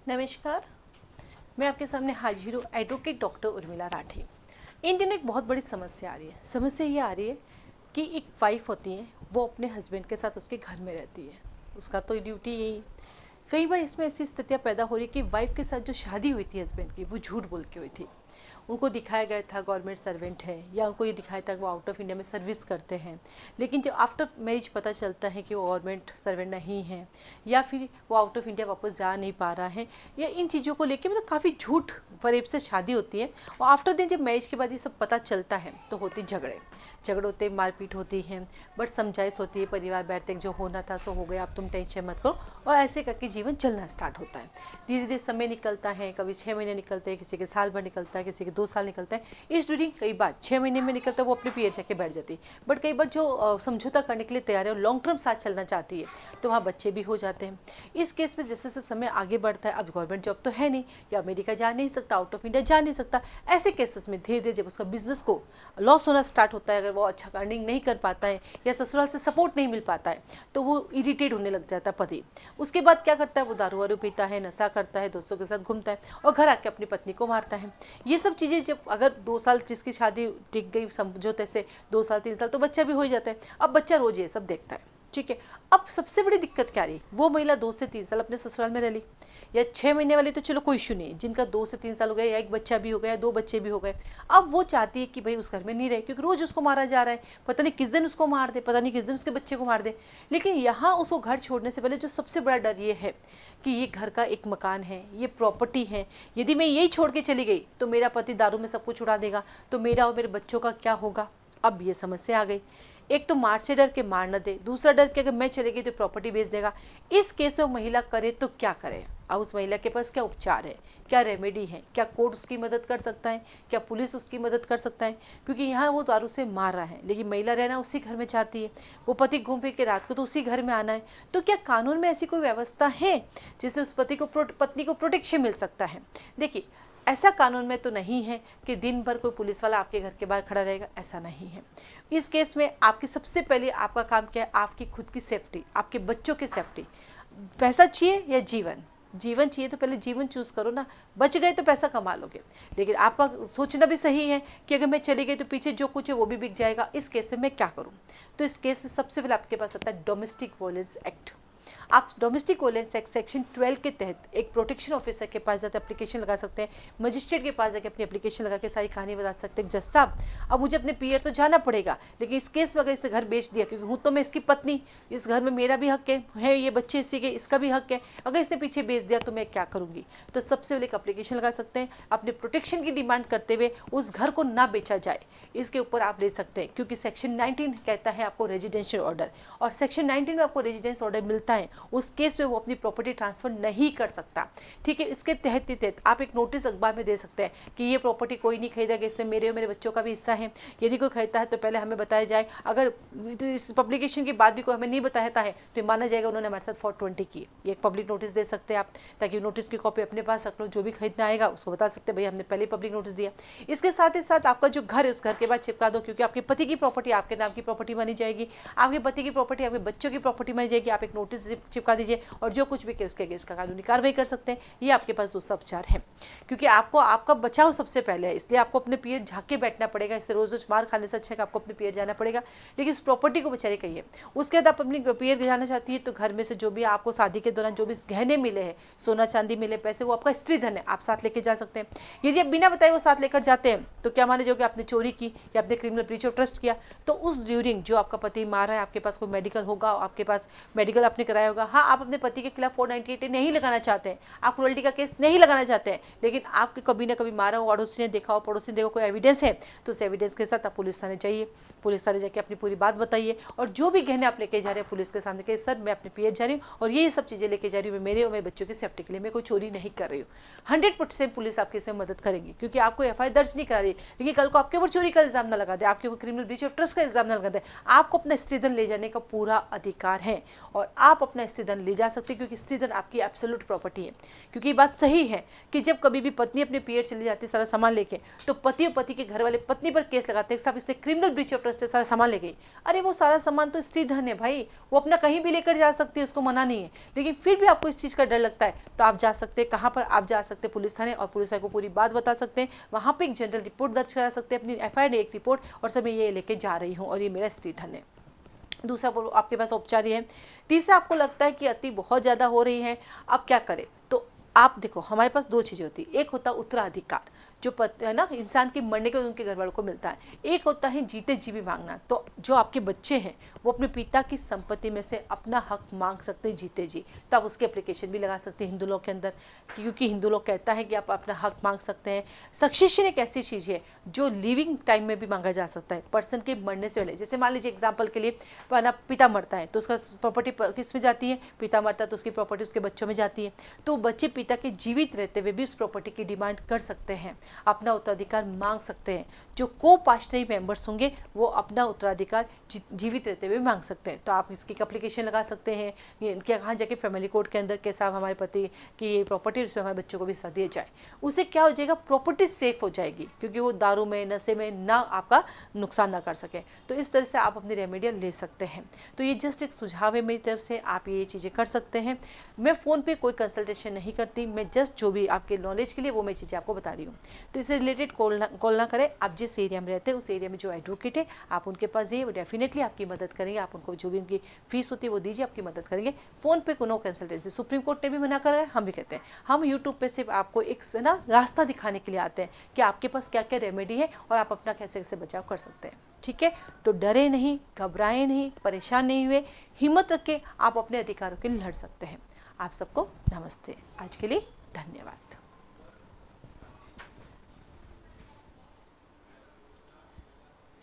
नमस्कार। मैं आपके सामने हाजिर हूँ एडवोकेट डॉक्टर उर्मिला राठी। इन दिनों एक बहुत बड़ी समस्या आ रही है। समस्या ये आ रही है कि एक वाइफ होती है, वो अपने हस्बैंड के साथ उसके घर में रहती है, उसका तो ड्यूटी यही। कई बार इसमें ऐसी स्थितियाँ पैदा हो रही है कि वाइफ के साथ जो शादी हुई थी हस्बैंड की, वो झूठ बोल के हुई थी। उनको दिखाया गया था गवर्नमेंट सर्वेंट है, या उनको ये दिखाया था कि वो आउट ऑफ इंडिया में सर्विस करते हैं, लेकिन जब आफ्टर मैरिज पता चलता है कि वो गवर्नमेंट सर्वेंट नहीं है, या फिर वो आउट ऑफ इंडिया वापस जा नहीं पा रहा है, या इन चीज़ों को लेके मतलब काफ़ी झूठ फरेब से शादी होती है। और आफ्टर दिन जब मैरिज के बाद ये सब पता चलता है तो होते झगड़े होते, मारपीट होती है, बट समझाइश होती है, परिवार बैठते जो होना था सो हो गया, अब तुम टेंशन मत करो, और ऐसे करके जीवन चलना स्टार्ट होता है। धीरे धीरे समय निकलता है, कभी 6 महीने निकलते हैं, किसी के साल भर निकलता है, किसी के 2 साल निकलता है। इस ड्यूरिंग कई बार 6 महीने में निकलता है, वो अपने पीरियड जाके बैठ जाती है। बट कई बार जो समझौता करने के लिए तैयार है और लॉन्ग टर्म साथ चलना चाहती है, तो वहाँ बच्चे भी हो जाते हैं। इस केस में जैसे जैसे समय आगे बढ़ता है, अब गवर्नमेंट जॉब तो है नहीं, या अमेरिका जा नहीं सकता, आउट ऑफ इंडिया जा नहीं सकता, ऐसे केसेस में धीरे धीरे जब उसका बिजनेस को लॉस होना स्टार्ट होता है, अगर वो अच्छा अर्निंग नहीं कर पाता है या ससुराल से सपोर्ट नहीं मिल पाता है, तो वो इरिटेट होने लग जाता है पति। उसके बाद क्या करता है, वो दारू वारू पीता है, नशा करता है, दोस्तों के साथ घूमता है, और घर आके अपनी पत्नी को मारता है। ये सब चीज़ें जब अगर 2 साल जिसकी शादी टिक गई समझौते से, 2 साल 3 साल, तो बच्चा भी हो ही जाता है। अब बच्चा रोज ये सब देखता है, ठीक है। अब सबसे बड़ी दिक्कत क्या रही, वो महिला 2 से 3 साल अपने ससुराल में रह ली, या 6 महीने वाली तो चलो कोई इशू नहीं है, जिनका 2 से 3 साल हो गया, या एक बच्चा भी हो गया, 2 बच्चे भी हो गए, अब वो चाहती है कि भाई उस घर में नहीं रहे, क्योंकि रोज उसको मारा जा रहा है, पता नहीं किस दिन उसको मार दे, पता नहीं किस दिन उसके बच्चे को मार दे। लेकिन यहाँ उसको घर छोड़ने से पहले जो सबसे बड़ा डर ये है कि ये घर का एक मकान है, ये प्रॉपर्टी है, यदि मैं यही छोड़ के चली गई तो मेरा पति दारू में सब कुछ उड़ा देगा, तो मेरा और मेरे बच्चों का क्या होगा। अब ये समस्या आ गई। एक तो मार से डर के मार न दे, दूसरा डर के अगर मैं चली गई तो प्रॉपर्टी बेच देगा। इस केस में महिला करे तो क्या करे। अब उस महिला के पास क्या उपचार है, क्या रेमेडी है, क्या कोर्ट उसकी मदद कर सकता है, क्या पुलिस उसकी मदद कर सकता है, क्योंकि यहाँ वो दारू से मार रहा है, लेकिन महिला रहना उसी घर में चाहती है, वो पति घूम फिर के रात को तो उसी घर में आना है। तो क्या कानून में ऐसी कोई व्यवस्था है जिससे उस पत्नी को प्रोटेक्शन मिल सकता है। देखिए, ऐसा कानून में तो नहीं है कि दिन भर कोई पुलिस वाला आपके घर के बाहर खड़ा रहेगा, ऐसा नहीं है। इस केस में आपकी सबसे पहले आपका काम क्या है, आपकी खुद की सेफ्टी, आपके बच्चों की सेफ्टी। पैसा चाहिए या जीवन, जीवन चाहिए तो पहले जीवन चूज करो ना। बच गए तो पैसा कमा लोगे, लेकिन आपका सोचना भी सही है कि अगर मैं चली गई तो पीछे जो कुछ है वो भी बिक जाएगा, इस केस में मैं क्या करूं। तो इस केस में सबसे पहले आपके पास आता है डोमेस्टिक वायलेंस एक्ट। आप डोमेस्टिक वायलेंस एक्ट सेक्शन 12 के तहत एक प्रोटेक्शन ऑफिसर के पास जाकर एप्लीकेशन लगा सकते हैं, मजिस्ट्रेट के पास जाकर अपनी एप्लीकेशन लगा के सारी कहानी बता सकते हैं, जज साहब अब मुझे अपने पीयर तो जाना पड़ेगा, लेकिन इस केस में अगर इसने घर बेच दिया, क्योंकि हूँ तो मैं इसकी पत्नी, इस घर में मेरा भी हक है, ये बच्चे इसी के, इसका भी हक है, अगर इसने पीछे बेच दिया तो मैं क्या करूँगी। तो सबसे पहले एक एप्लीकेशन लगा सकते हैं, अपने प्रोटेक्शन की डिमांड करते हुए उस घर को ना बेचा जाए, इसके ऊपर आप ले सकते हैं, क्योंकि सेक्शन 19 कहता है आपको रेजिडेंशियल ऑर्डर, और सेक्शन 19 में आपको रेजिडेंस ऑर्डर मिलता है, उस केस में वो अपनी प्रॉपर्टी ट्रांसफर नहीं कर सकता, ठीक है। इसके तहत आप एक नोटिस अखबार में दे सकते हैं कि ये प्रॉपर्टी कोई नहीं खरीदेगा, इससे मेरे और मेरे बच्चों का भी हिस्सा है, यदि कोई खरीदता है तो पहले हमें बताया जाए, अगर इस पब्लिकेशन के बाद भी कोई हमें नहीं बताता है तो माना जाएगा उन्होंने हमारे साथ 420 की। ये एक पब्लिक नोटिस दे सकते हैं आप, ताकि नोटिस की कॉपी अपने पास रख लो, जो भी खरीदना आएगा उसको बता सकते हैं भाई हमने पहले पब्लिक नोटिस दिया। इसके साथ ही साथ आपका जो घर है उस घर के बाद चिपका दो, क्योंकि आपके पति की प्रॉपर्टी आपके नाम की प्रॉपर्टी मानी जाएगी, आपके पति की प्रॉपर्टी आपके बच्चों की प्रॉपर्टी मानी जाएगी। आप एक नोटिस चिपका दीजिए, और जो कुछ भी के उसके अगेंस्ट का कानूनी कार्रवाई कर सकते हैं। ये आपके पास दूसरा उपचार है, क्योंकि आपको आपका बचाव सबसे पहले है, इसलिए आपको अपने पीर झाँक के बैठना पड़ेगा। इससे रोज रोज मार खाने से अच्छा है आपको अपने पीर जाना पड़ेगा, लेकिन इस प्रॉपर्टी को बचाने कहिए। उसके बाद आप अपनी पीर जाना चाहती है तो घर में से जो भी आपको शादी के दौरान जो भी गहने मिले हैं, सोना चांदी मिले, पैसे, वो आपका स्त्री धन है, आप साथ लेके जा सकते हैं। यदि आप बिना बताए वो साथ लेकर जाते हैं तो क्या माने जो कि आपने चोरी की या आपने क्रिमिनल ब्रीच ऑफ ट्रस्ट किया, तो उस ड्यूरिंग जो आपका पति मारा है, आपके पास कोई मेडिकल होगा, आपके पास मेडिकल आपने कराया होगा। हाँ, आप अपने पति के खिलाफ 498 नहीं लगाना चाहते हैं, आप क्रूरल्टी का केस नहीं लगाना चाहते हैं, लेकिन आपके कभी ना कभी मारा हो, अड़ोसी ने देखा हो, पड़ोसी ने देखा, कोई एविडेंस है, तो उस एविडेंस के साथ आप पुलिस थाने जाइए, पुलिस थाने जाके अपनी पूरी बात बताइए, और जो भी गहने आप लेके जा रहे हैं पुलिस के सामने, सर मैं अपने पीएच जा रही हूँ और ये सब चीज़ें लेके जा रही हूँ, मैं मेरे और मेरे बच्चों की सेफ्टी के लिए, मैं कोई चोरी नहीं कर रही हूँ। 100% पुलिस आपकी इसमें मदद करेगी, क्योंकि आपको एफआईआर दर्ज नहीं करा रही, लेकिन कल को आपके ऊपर चोरी का इल्जाम ना लगा दे, आपके ऊपर क्रिमिनल ब्रीच ऑफ ट्रस्ट का इल्जाम ना लगा दे। आपको अपना स्त्रीधन ले जाने का पूरा अधिकार है, और आप अपना स्त्री धन ले जा सकते हैं, क्योंकि स्त्री धन आपकी एब्सोल्यूट प्रॉपर्टी है। क्योंकि ये बात सही है कि जब कभी भी पत्नी अपने पीरियड चली जाती है सारा सामान लेके, तो पति और पति के घर वाले पत्नी पर केस लगाते हैं, साहब इसने क्रिमिनल ब्रीच ऑफ ट्रस्ट है, सारा सामान ले गई। अरे वो सारा सामान तो स्त्री धन है भाई, वो अपना कहीं भी लेकर जा सकती है, उसको मना नहीं है। लेकिन फिर भी आपको इस चीज़ का डर लगता है, तो आप जा सकते हैं, कहाँ पर आप जा सकते हैं, पुलिस थाने, और पुलिस वाले को पूरी बात बता सकते हैं। वहाँ पर एक जनरल रिपोर्ट दर्ज करा सकते हैं, अपनी FIR एक रिपोर्ट, और सब मैं ये लेके जा रही हूँ और ये मेरा स्त्री धन है। दूसरा आपके पास औपचारिक है। तीसरा, आपको लगता है कि अति बहुत ज़्यादा हो रही है, अब क्या करें? तो आप देखो, हमारे पास दो चीज़ें होती है। एक होता है उत्तराधिकार, जो है ना, इंसान के मरने के बाद उनके घर वालों को मिलता है। एक होता है जीते जी भी मांगना। तो जो आपके बच्चे हैं वो अपने पिता की संपत्ति में से अपना हक मांग सकते हैं जीते जी। तो आप उसकी एप्लीकेशन भी लगा सकते हैं हिंदू लॉ के अंदर, क्योंकि हिंदू लॉ कहता है कि आप अपना हक मांग सकते हैं। सक्सेशन एक ऐसी चीज़ है जो लिविंग टाइम में भी मांगा जा सकता है, पर्सन के मरने से पहले। जैसे मान लीजिए एग्जाम्पल के लिए, पिता मरता है तो उसका प्रॉपर्टी किस में जाती है? पिता मरता है तो उसकी प्रॉपर्टी उसके बच्चों में जाती है। तो बच्चे पिता के जीवित रहते हुए भी उस प्रॉपर्टी की डिमांड कर सकते हैं, अपना उत्तराधिकार मांग सकते हैं। जो को पार्षनरी मेंबर्स होंगे वो अपना उत्तराधिकार जीवित रहते हुए मांग सकते हैं। तो आप इसकी एप्लीकेशन लगा सकते हैं कि कहाँ जाके फैमिली कोर्ट के अंदर के साहब हमारे पति की प्रॉपर्टी उसमें हमारे बच्चों को भी हिस्सा दिया जाए। उससे क्या हो जाएगा? प्रॉपर्टी सेफ हो जाएगी, क्योंकि वो दारू में, नशे में ना आपका नुकसान ना कर सके। तो इस तरह से आप अपनी रेमेडियल ले सकते हैं। तो ये जस्ट एक सुझाव है मेरी तरफ से, आप ये चीज़ें कर सकते हैं। मैं फ़ोन पे कोई कंसल्टेशन नहीं करती, मैं जस्ट जो भी आपके नॉलेज के लिए वो मैं चीज़ें आपको बता रही हूँ। तो इससे रिलेटेड कॉल ना करें। आप जिस एरिया में रहते हैं उस एरिया में जो एडवोकेट है आप उनके पास जाइए, वो डेफिनेटली आपकी मदद करेंगे। आप उनको जो भी उनकी फीस होती है वो दीजिए, आपकी मदद करेंगे। फ़ोन पे नो कंसल्टेंसी, सुप्रीम कोर्ट ने भी मना करा है, हम भी कहते हैं। हम यूट्यूब पे सिर्फ आपको एक ना रास्ता दिखाने के लिए आते हैं कि आपके पास क्या क्या रेमेडी है और आप अपना कैसे कैसे बचाव कर सकते हैं। ठीक है, तो डरे नहीं, घबराएं नहीं, परेशान नहीं हुए, हिम्मत रख के आप अपने अधिकारों के लिए लड़ सकते हैं। आप सबको नमस्ते। आज के लिए धन्यवाद।